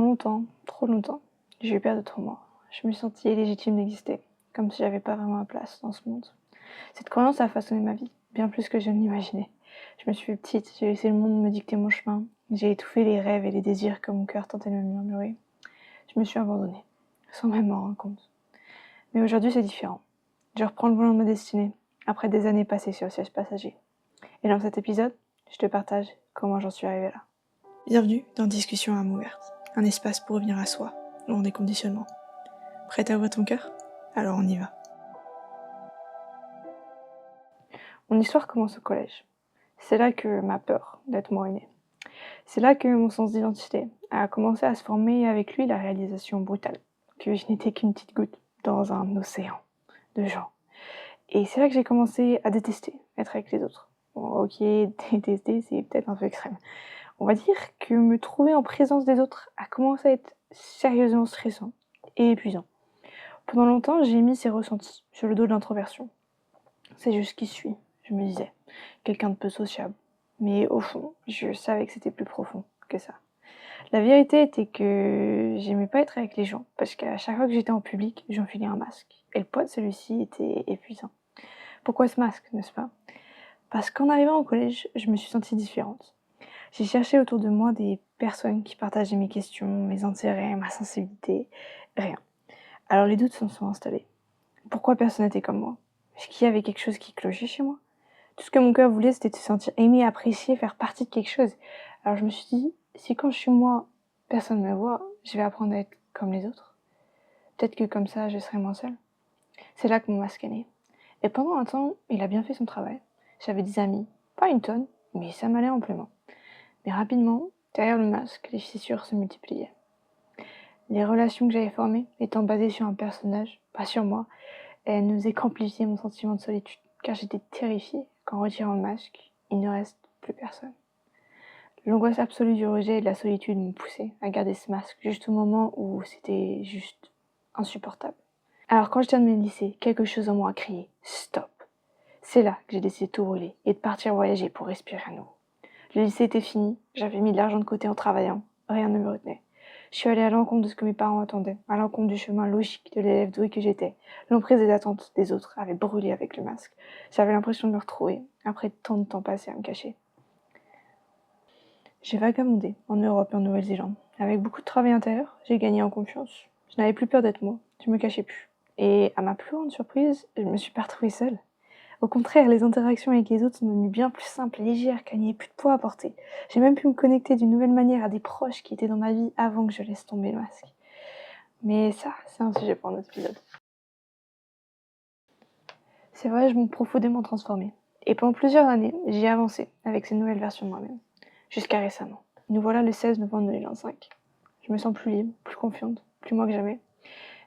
longtemps, trop longtemps, j'ai eu peur d'être moi. Je me sentis illégitime d'exister, comme si j'avais pas vraiment ma place dans ce monde. Cette croyance a façonné ma vie, bien plus que je ne l'imaginais. Je me suis fait petite, j'ai laissé le monde me dicter mon chemin, j'ai étouffé les rêves et les désirs que mon cœur tentait de me murmurer. Je me suis abandonnée, sans même m'en rendre compte. Mais aujourd'hui c'est différent. Je reprends le volant de ma destinée, après des années passées sur le siège passager. Et dans cet épisode, je te partage comment j'en suis arrivée là. Bienvenue dans Discussion à âme ouverte, un espace pour revenir à soi, loin des conditionnements. Prête à ouvrir ton cœur? Alors on y va. Mon histoire commence au collège. C'est là que ma peur d'être moi est née. C'est là que mon sens d'identité a commencé à se former et avec lui la réalisation brutale que je n'étais qu'une petite goutte dans un océan de gens. Et c'est là que j'ai commencé à détester être avec les autres. Bon, ok, détester c'est peut-être un peu extrême. On va dire que me trouver en présence des autres a commencé à être sérieusement stressant et épuisant. Pendant longtemps, j'ai mis ces ressentis sur le dos de l'introversion. C'est juste qui je suis, je me disais. Quelqu'un de peu sociable. Mais au fond, je savais que c'était plus profond que ça. La vérité était que j'aimais pas être avec les gens, parce qu'à chaque fois que j'étais en public, j'enfilais un masque. Et le poids de celui-ci était épuisant. Pourquoi ce masque, n'est-ce pas? Parce qu'en arrivant au collège, je me suis sentie différente. J'ai cherché autour de moi des personnes qui partageaient mes questions, mes intérêts, ma sensibilité. Rien. Alors les doutes s'en sont installés. Pourquoi personne n'était comme moi? Est-ce qu'il y avait quelque chose qui clochait chez moi? Tout ce que mon cœur voulait, c'était de se sentir aimé, apprécié, faire partie de quelque chose. Alors je me suis dit, si quand je suis moi, personne ne me voit, je vais apprendre à être comme les autres. Peut-être que comme ça, je serai moins seule. C'est là que mon masque est né. Et pendant un temps, il a bien fait son travail. J'avais des amis, pas une tonne, mais ça m'allait amplement. Mais rapidement, derrière le masque, les fissures se multipliaient. Les relations que j'avais formées, étant basées sur un personnage, pas sur moi, elles ne faisaient qu'amplifier mon sentiment de solitude, car j'étais terrifiée qu'en retirant le masque, il ne reste plus personne. L'angoisse absolue du rejet et de la solitude m'ont poussée à garder ce masque juste au moment où c'était juste insupportable. Alors quand je termine le lycée, quelque chose en moi a crié « Stop !» C'est là que j'ai décidé de tout brûler et de partir voyager pour respirer à nouveau. Le lycée était fini, j'avais mis de l'argent de côté en travaillant, rien ne me retenait. Je suis allée à l'encontre de ce que mes parents attendaient, à l'encontre du chemin logique de l'élève doué que j'étais. L'emprise des attentes des autres avait brûlé avec le masque. J'avais l'impression de me retrouver, après tant de temps passé à me cacher. J'ai vagabondé en Europe et en Nouvelle-Zélande. Avec beaucoup de travail intérieur, j'ai gagné en confiance. Je n'avais plus peur d'être moi, je me cachais plus. Et à ma plus grande surprise, je me suis pas retrouvée seule. Au contraire, les interactions avec les autres sont devenues bien plus simples et légères, car il n'y avait plus de poids à porter. J'ai même pu me connecter d'une nouvelle manière à des proches qui étaient dans ma vie avant que je laisse tomber le masque. Mais ça, c'est un sujet pour un autre épisode. Ces voyages m'ont profondément transformée. Et pendant plusieurs années, j'ai avancé avec cette nouvelle version de moi-même. Jusqu'à récemment. Nous voilà le 16 novembre 2025. Je me sens plus libre, plus confiante, plus moi que jamais.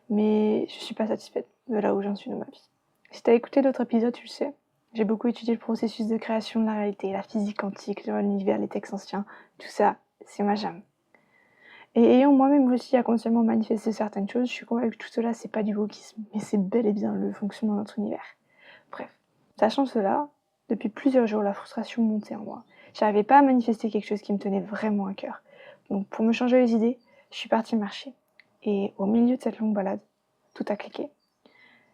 Mais je suis pas satisfaite de là où j'en suis dans ma vie. Si t'as écouté d'autres épisodes, tu le sais. J'ai beaucoup étudié le processus de création de la réalité, la physique quantique, l'univers, les textes anciens. Tout ça, c'est ma jam. Et ayant moi-même réussi à consciemment manifester certaines choses, je suis convaincue que tout cela, c'est pas du wokisme, mais c'est bel et bien le fonctionnement de notre univers. Bref. Sachant cela, depuis plusieurs jours, la frustration montait en moi. J'arrivais pas à manifester quelque chose qui me tenait vraiment à cœur. Donc, pour me changer les idées, je suis partie marcher. Et au milieu de cette longue balade, tout a cliqué.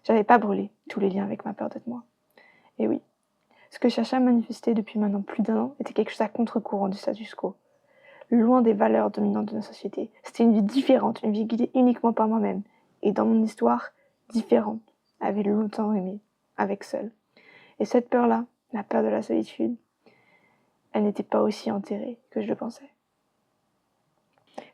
J'avais pas brûlé tous les liens avec ma peur d'être moi. Et oui, ce que je cherchais à manifester depuis maintenant plus d'un an était quelque chose à contre-courant du status quo. Loin des valeurs dominantes de notre société. C'était une vie différente, une vie guidée uniquement par moi-même. Et dans mon histoire, différente, avait longtemps aimé, avec seule. Et cette peur-là, la peur de la solitude, elle n'était pas aussi enterrée que je le pensais.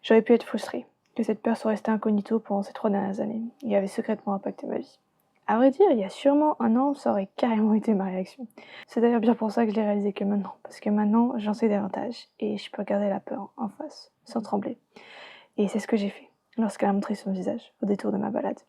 J'aurais pu être frustrée que cette peur soit restée incognito pendant ces 3 dernières années et avait secrètement impacté ma vie. À vrai dire, il y a sûrement un an, ça aurait carrément été ma réaction. C'est d'ailleurs bien pour ça que je l'ai réalisé que maintenant, parce que maintenant, j'en sais davantage et je peux regarder la peur en face, sans trembler. Et c'est ce que j'ai fait lorsqu'elle a montré son visage au détour de ma balade.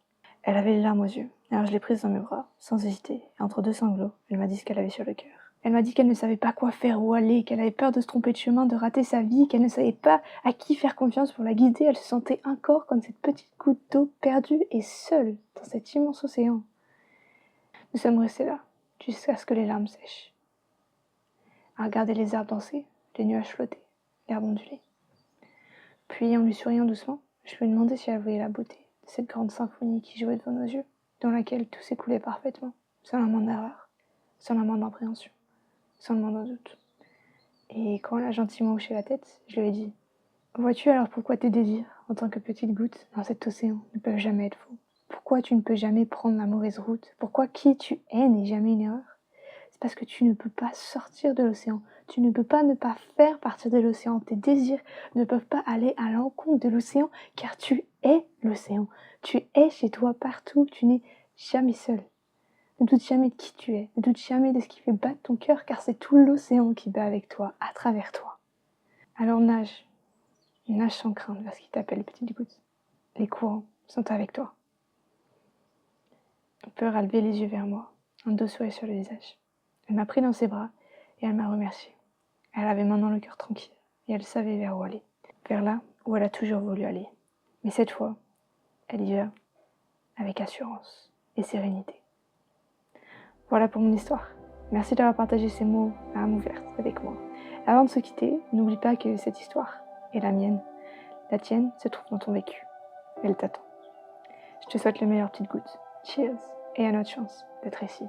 Elle avait les larmes aux yeux, alors je l'ai prise dans mes bras, sans hésiter, et entre deux sanglots, elle m'a dit ce qu'elle avait sur le cœur. Elle m'a dit qu'elle ne savait pas quoi faire, où aller, qu'elle avait peur de se tromper de chemin, de rater sa vie, qu'elle ne savait pas à qui faire confiance pour la guider. Elle se sentait encore comme cette petite goutte d'eau perdue et seule dans cet immense océan. Nous sommes restés là, jusqu'à ce que les larmes sèchent, à regarder les arbres danser, les nuages flotter, l'herbe onduler. Puis, en lui souriant doucement, je lui ai demandé si elle voyait la beauté de cette grande symphonie qui jouait devant nos yeux, dans laquelle tout s'écoulait parfaitement, sans la moindre erreur, sans la moindre appréhension, sans le moindre doute. Et quand elle a gentiment hoché la tête, je lui ai dit: vois-tu alors pourquoi tes désirs, en tant que petite goutte dans cet océan, ne peuvent jamais être faux? Pourquoi tu ne peux jamais prendre la mauvaise route? Pourquoi qui tu es n'est jamais une erreur? C'est parce que tu ne peux pas sortir de l'océan. Tu ne peux pas ne pas faire partir de l'océan. Tes désirs ne peuvent pas aller à l'encontre de l'océan, car tu es l'océan. Tu es chez toi partout. Tu n'es jamais seul. Ne doute jamais de qui tu es. Ne doute jamais de ce qui fait battre ton cœur, car c'est tout l'océan qui bat avec toi, à travers toi. Alors nage. Nage sans crainte vers ce qui t'appelle, petite goutte. Les courants sont avec toi. Peur a levé les yeux vers moi, un doux sourire sur le visage. Elle m'a pris dans ses bras et elle m'a remercié. Elle avait maintenant le cœur tranquille et elle savait vers où aller. Vers là où elle a toujours voulu aller. Mais cette fois, elle y va avec assurance et sérénité. Voilà pour mon histoire. Merci d'avoir partagé ces mots à âme ouverte avec moi. Avant de se quitter, n'oublie pas que cette histoire est la mienne. La tienne se trouve dans ton vécu. Elle t'attend. Je te souhaite le meilleur, petite goutte. Cheers et à notre chance d'être ici.